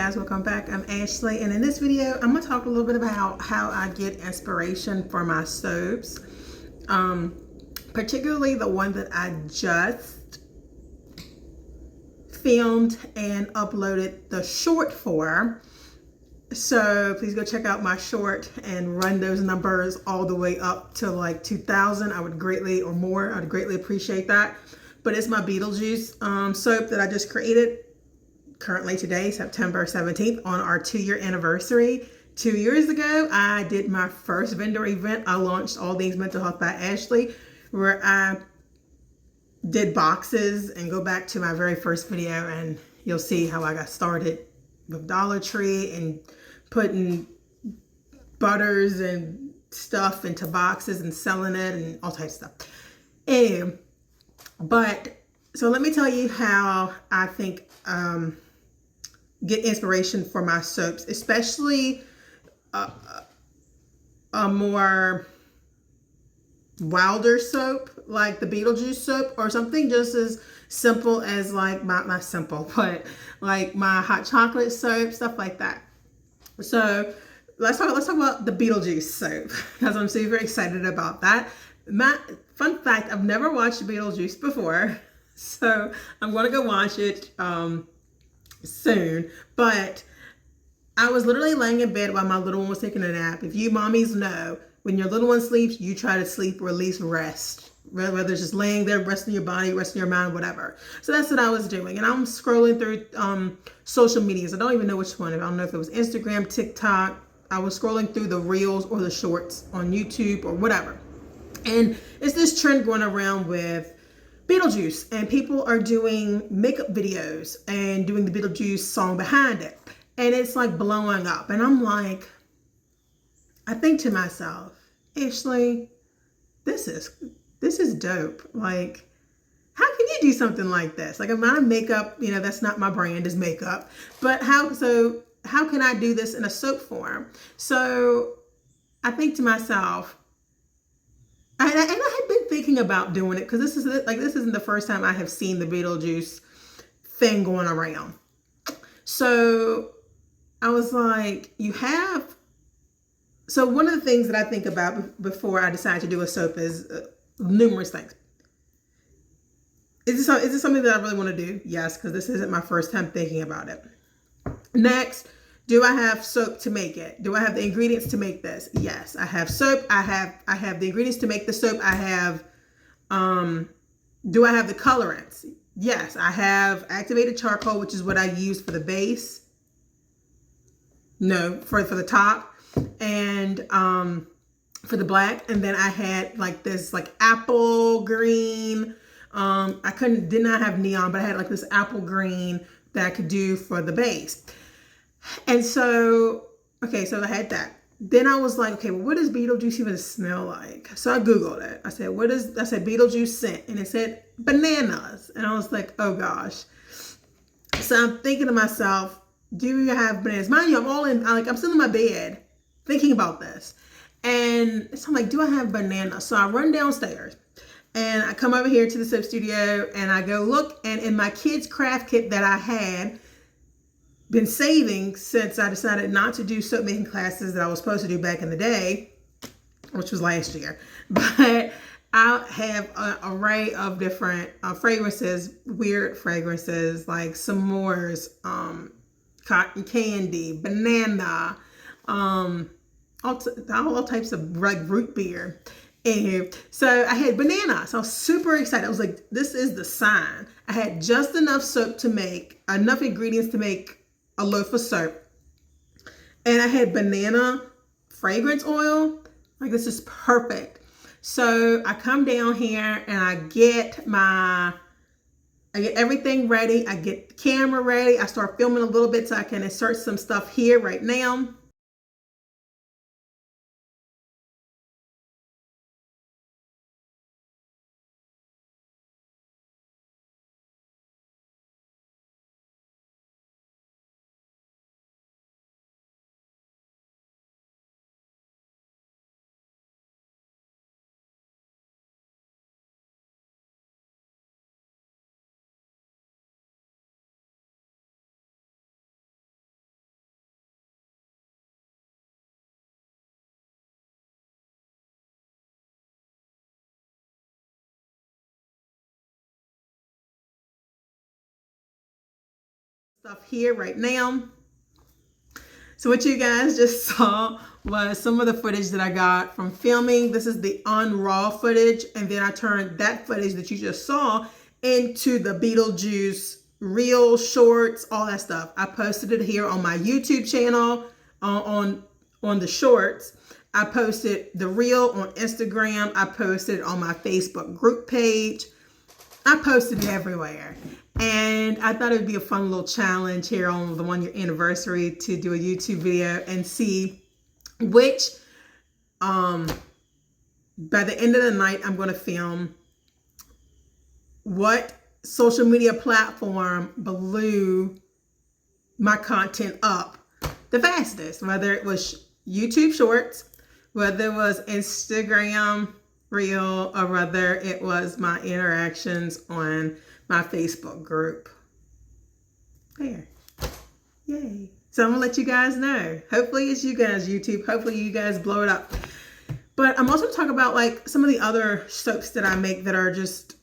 guys, welcome back. I'm Ashley, and in this video I'm going to talk a little bit about how I get inspiration for my soaps, particularly the one that I just filmed and uploaded the short for. So please go check out my short and run those numbers all the way up to like 2,000. I would greatly, or more, I'd greatly appreciate that. But it's my Beetlejuice soap that I just created currently today, September 17th, on our 2-year anniversary. 2 years ago, I did my first vendor event. I launched All Things Mental Health by Ashley, where I did boxes, and go back to my very first video and you'll see how I got started with Dollar Tree and putting butters and stuff into boxes and selling it and all types of stuff. Anyway, so let me tell you how I think get inspiration for my soaps, especially a more wilder soap like the Beetlejuice soap, or something just as simple as like not simple, but like my hot chocolate soap, stuff like that. So let's talk about the Beetlejuice soap, because I'm super excited about that. Fun fact, I've never watched Beetlejuice before, so I'm gonna go watch it soon. But I was literally laying in bed while my little one was taking a nap. If you mommies know, when your little one sleeps, you try to sleep or at least rest, whether it's just laying there, resting your body, resting your mind, whatever. So that's what I was doing. And I'm scrolling through social medias. I don't even know which one. I don't know if it was Instagram, TikTok. I was scrolling through the reels or the shorts on YouTube or whatever. And it's this trend going around with Beetlejuice, and people are doing makeup videos and doing the Beetlejuice song behind it. And it's like blowing up. And I'm like, I think to myself, Ashley, this is dope. Like, how can you do something like this? Like, I'm not a makeup, that's not my brand, is makeup. But how can I do this in a soap form? So I think to myself, and I had been thinking about doing it, because this isn't the first time I have seen the Beetlejuice thing going around. So I was like, so one of the things that I think about before I decide to do a soap is numerous things. Is this something that I really want to do? Yes, because this isn't my first time thinking about it. Next, do I have soap to make it? Do I have the ingredients to make this? Yes, I have soap. I have the ingredients to make the soap. I have, do I have the colorants? Yes, I have activated charcoal, which is what I use for the base. No, for the top, and for the black. And then I had like this like apple green. I did not have neon, but I had like this apple green that I could do for the base. And so, okay, so I had that. Then I was like, okay, well, what does Beetlejuice even smell like? So I Googled it. I said, I said Beetlejuice scent, and it said bananas. And I was like, oh gosh. So I'm thinking to myself, do you have bananas? Mind you, I'm still in my bed thinking about this. And so I'm like, do I have bananas? So I run downstairs and I come over here to the soap studio and I go look, and in my kids' craft kit that I had been saving since I decided not to do soap making classes that I was supposed to do back in the day, which was last year. But I have an array of different fragrances, weird fragrances like s'mores, cotton candy, banana, all types of like root beer. And so I had banana. So I was super excited. I was like, this is the sign. I had just enough soap to make, enough ingredients to make a loaf of soap. And I had banana fragrance oil. Like, this is perfect. So I come down here and I get everything ready. I get the camera ready. I start filming a little bit so I can insert some stuff here right now. stuff here right now. So what you guys just saw was some of the footage that I got from filming. This is the raw footage, and then I turned that footage that you just saw into the Beetlejuice reel, shorts, all that stuff. I posted it here on my YouTube channel on the shorts. I posted the reel on Instagram. I posted it on my Facebook group page. I posted it everywhere. And I thought it would be a fun little challenge here on the 1 year anniversary to do a YouTube video and see which, by the end of the night, I'm going to film what social media platform blew my content up the fastest, whether it was YouTube Shorts, whether it was Instagram Reel, or whether it was my interactions on my Facebook group. There. Yay. So I'm gonna let you guys know. Hopefully it's you guys, YouTube. Hopefully you guys blow it up. But I'm also gonna talk about like some of the other soaps that I make that are just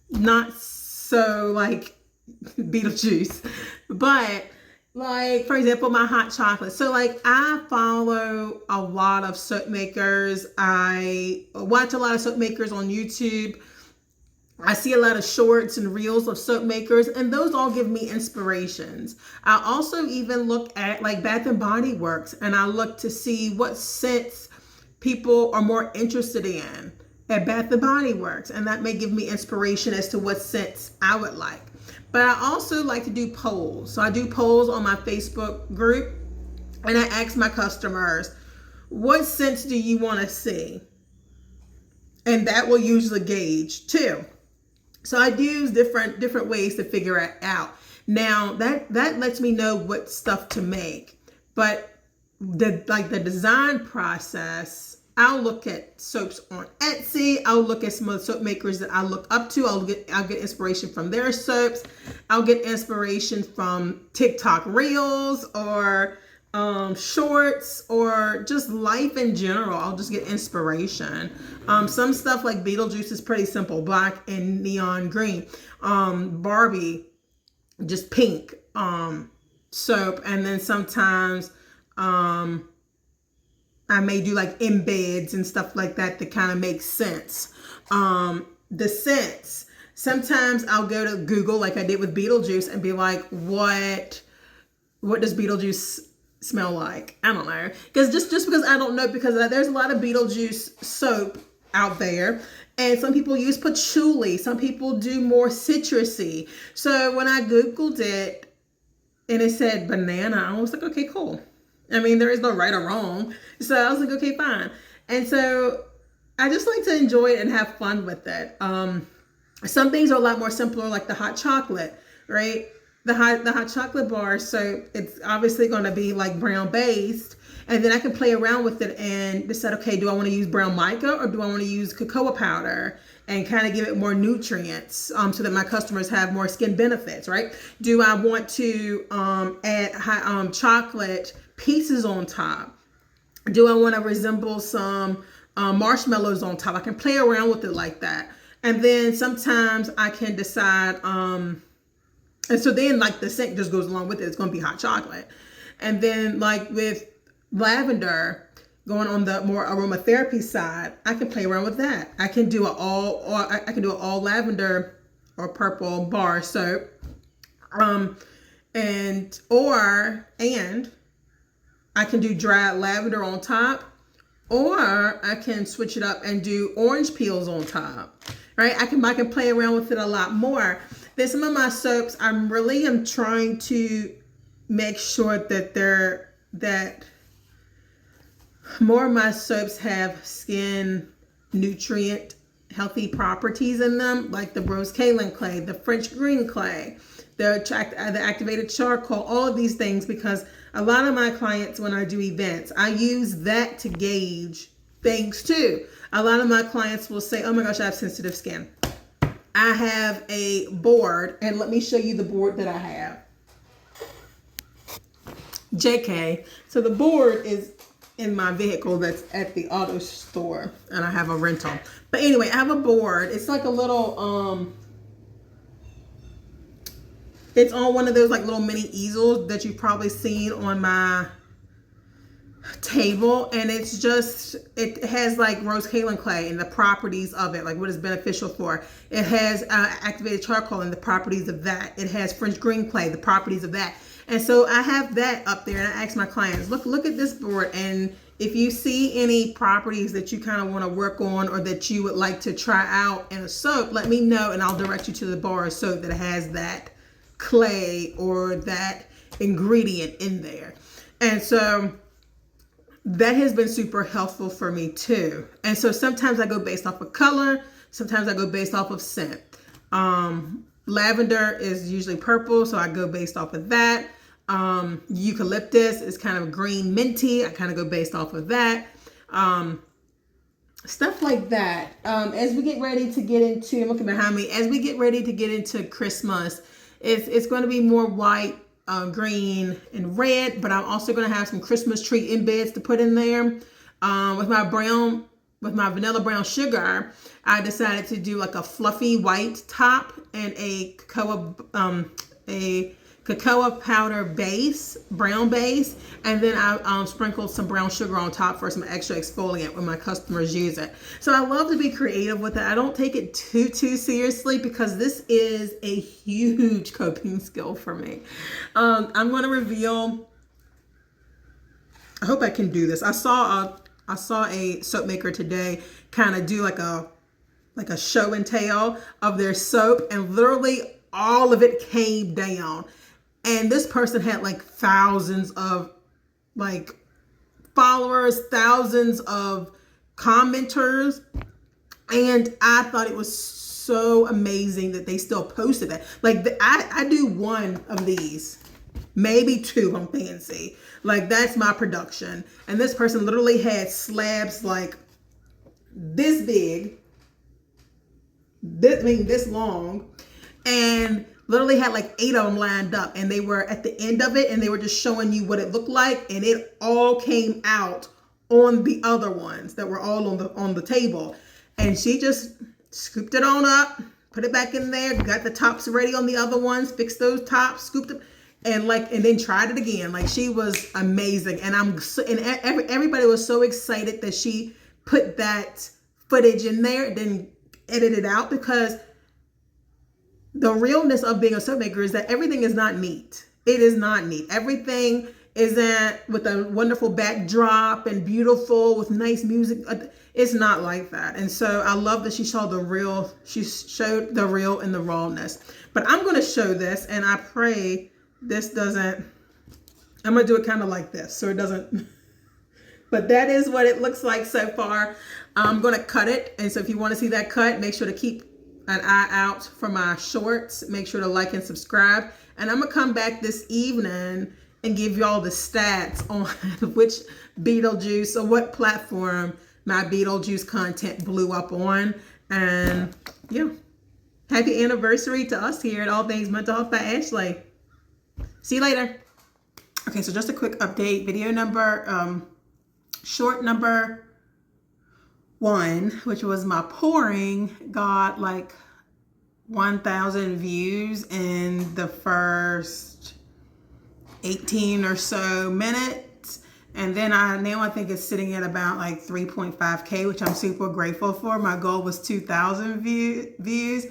not so like Beetlejuice, but like, for example, my hot chocolate. So like I follow a lot of soap makers. I watch a lot of soap makers on YouTube. I see a lot of shorts and reels of soap makers, and those all give me inspirations. I also even look at like Bath and Body Works, and I look to see what scents people are more interested in at Bath and Body Works, and that may give me inspiration as to what scents I would like. But I also like to do polls. So I do polls on my Facebook group, and I ask my customers, what scents do you want to see? And that will usually gauge too. So I use different ways to figure it out. Now that lets me know what stuff to make. But the design process, I'll look at soaps on Etsy. I'll look at some of the soap makers that I look up to. I'll get inspiration from their soaps. I'll get inspiration from TikTok reels or shorts, or just life in general. I'll just get inspiration. Some stuff like Beetlejuice is pretty simple, black and neon green. Barbie, just pink soap. And then sometimes I may do like embeds and stuff like that kind of make sense. The scents, sometimes I'll go to Google like I did with Beetlejuice and be like, what does Beetlejuice smell like? I don't know, because just because I don't know, because there's a lot of Beetlejuice soap out there, and some people use patchouli, some people do more citrusy. So when I Googled it and it said banana, I was like, okay, cool. I mean, there is no right or wrong. So I was like, okay, fine. And so I just like to enjoy it and have fun with it. Some things are a lot more simpler, like the hot chocolate, right? The hot chocolate bar, so it's obviously going to be like brown based, and then I can play around with it and decide, okay, do I want to use brown mica or do I want to use cocoa powder and kind of give it more nutrients so that my customers have more skin benefits, right? Do I want to add chocolate pieces on top? Do I want to resemble some marshmallows on top? I can play around with it like that. And then sometimes I can decide, and so then like the scent just goes along with it. It's going to be hot chocolate. And then like with lavender, going on the more aromatherapy side, I can play around with that. I can do an all lavender or purple bar soap. And I can do dry lavender on top, or I can switch it up and do orange peels on top, right? I can play around with it a lot more. Then some of my soaps, I really am trying to make sure that more of my soaps have skin nutrient healthy properties in them, like the rose kaolin clay, the French green clay, the activated charcoal, all of these things, because a lot of my clients, when I do events, I use that to gauge things too. A lot of my clients will say, oh my gosh, I have sensitive skin. I have a board, and let me show you the board that I have. JK. So the board is in my vehicle that's at the auto store, and I have a rental. But anyway, I have a board. It's like a little It's on one of those like little mini easels that you've probably seen on my table, and it's just, it has like rose kaolin clay and the properties of it, like what it's beneficial for. It has activated charcoal and the properties of that. It has French green clay, the properties of that. And so I have that up there, and I ask my clients, look at this board, and if you see any properties that you kind of want to work on or that you would like to try out in a soap, let me know, and I'll direct you to the bar of soap that has that clay or that ingredient in there. And so that has been super helpful for me too. And so sometimes I go based off of color, sometimes I go based off of scent. Lavender is usually purple, so I go based off of that. Eucalyptus is kind of green minty, I kind of go based off of that. Stuff like that. As we get ready to get into, I'm looking behind me, as we get ready to get into Christmas, it's going to be more white, green, and red, but I'm also going to have some Christmas tree embeds to put in there. With my vanilla brown sugar, I decided to do like a fluffy white top and a cocoa powder base, brown base, and then I sprinkled some brown sugar on top for some extra exfoliant when my customers use it. So I love to be creative with it. I don't take it too seriously because this is a huge coping skill for me. I'm going to reveal, I hope I can do this. I saw a soap maker today kind of do like a show and tell of their soap, and literally all of it came down. And this person had like thousands of like followers, thousands of commenters. And I thought it was so amazing that they still posted that. Like I do one of these, maybe two, I'm fancy. Like that's my production. And this person literally had slabs like this big, this long, and literally had like 8 of them lined up, and they were at the end of it, and they were just showing you what it looked like, and it all came out on the other ones that were all on the table. And she just scooped it on up, put it back in there, got the tops ready on the other ones, fixed those tops, scooped them, and then tried it again. Like she was amazing, and everybody was so excited that she put that footage in there, then edit it out, because the realness of being a soap maker is that everything is not neat. It is not neat. Everything isn't with a wonderful backdrop and beautiful with nice music. It's not like that. And so I love that she showed the real and the rawness. But I'm going to show this, and I pray this doesn't, I'm going to do it kind of like this so it doesn't, but that is what it looks like so far. I'm going to cut it. And so if you want to see that cut, make sure to keep an eye out for my shorts. Make sure to like and subscribe. And I'm gonna come back this evening and give y'all the stats on which Beetlejuice or what platform my Beetlejuice content blew up on. And yeah, happy anniversary to us here at All Things Mental Health by Ashley. See you later. Okay, so just a quick update. Video number, short number 1, which was my pouring, got like 1,000 views in the first 18 or so minutes. And then now I think it's sitting at about like 3.5K, which I'm super grateful for. My goal was 2,000 views.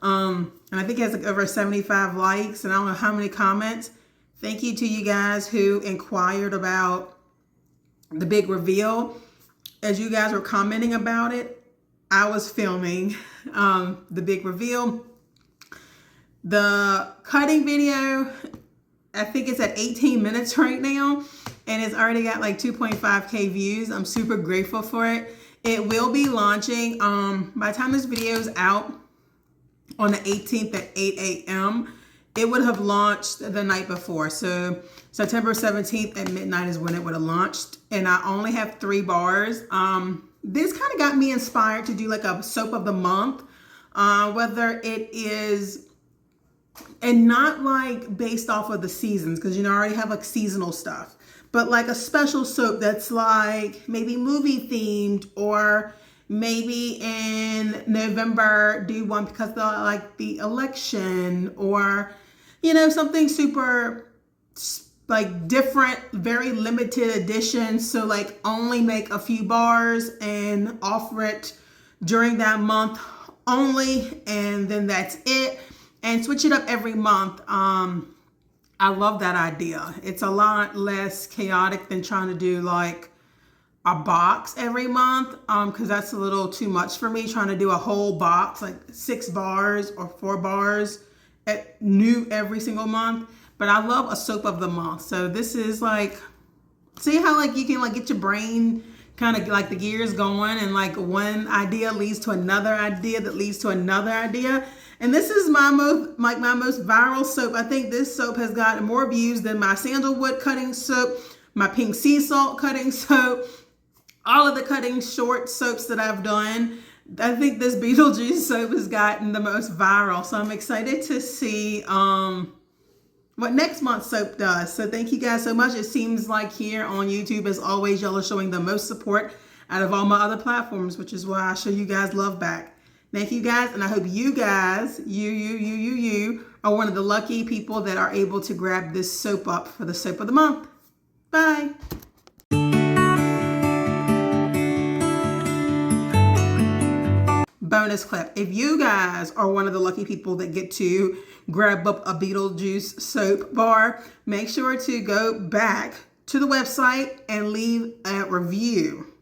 And I think it has like over 75 likes, and I don't know how many comments. Thank you to you guys who inquired about the big reveal. As you guys were commenting about it, I was filming the big reveal. The cutting video, I think it's at 18 minutes right now, and it's already got like 2.5K views. I'm super grateful for it. It will be launching by the time this video is out on the 18th at 8 a.m. It would have launched the night before. So September 17th at midnight is when it would have launched. And I only have 3 bars. This kind of got me inspired to do like a soap of the month. Whether it is, and not like based off of the seasons, because I already have like seasonal stuff. But like a special soap that's like maybe movie themed, or maybe in November do one because of like the election, or you know, something super like different, very limited edition. So like only make a few bars and offer it during that month only, and then that's it, and switch it up every month. I love that idea. It's a lot less chaotic than trying to do like a box every month, because that's a little too much for me, trying to do a whole box, like 6 bars or 4 bars new every single month. But I love a soap of the month. So this is like, see how like you can like get your brain kind of like the gears going, and like one idea leads to another idea that leads to another idea. And this is my most viral soap. I think this soap has gotten more views than my sandalwood cutting soap, my pink sea salt cutting soap, all of the cutting short soaps that I've done. I think this Beetlejuice soap has gotten the most viral. So I'm excited to see what next month's soap does. So thank you guys so much. It seems like here on YouTube, as always, y'all are showing the most support out of all my other platforms, which is why I show you guys love back. Thank you guys, and I hope you guys, you are one of the lucky people that are able to grab this soap up for the soap of the month. Bye. Bonus clip. If you guys are one of the lucky people that get to grab up a Beetlejuice soap bar, make sure to go back to the website and leave a review.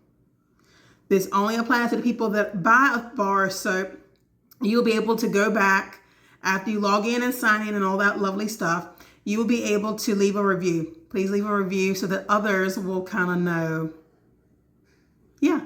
This only applies to the people that buy a bar of soap. You'll be able to go back after you log in and sign in and all that lovely stuff. You will be able to leave a review. Please leave a review so that others will kind of know. Yeah.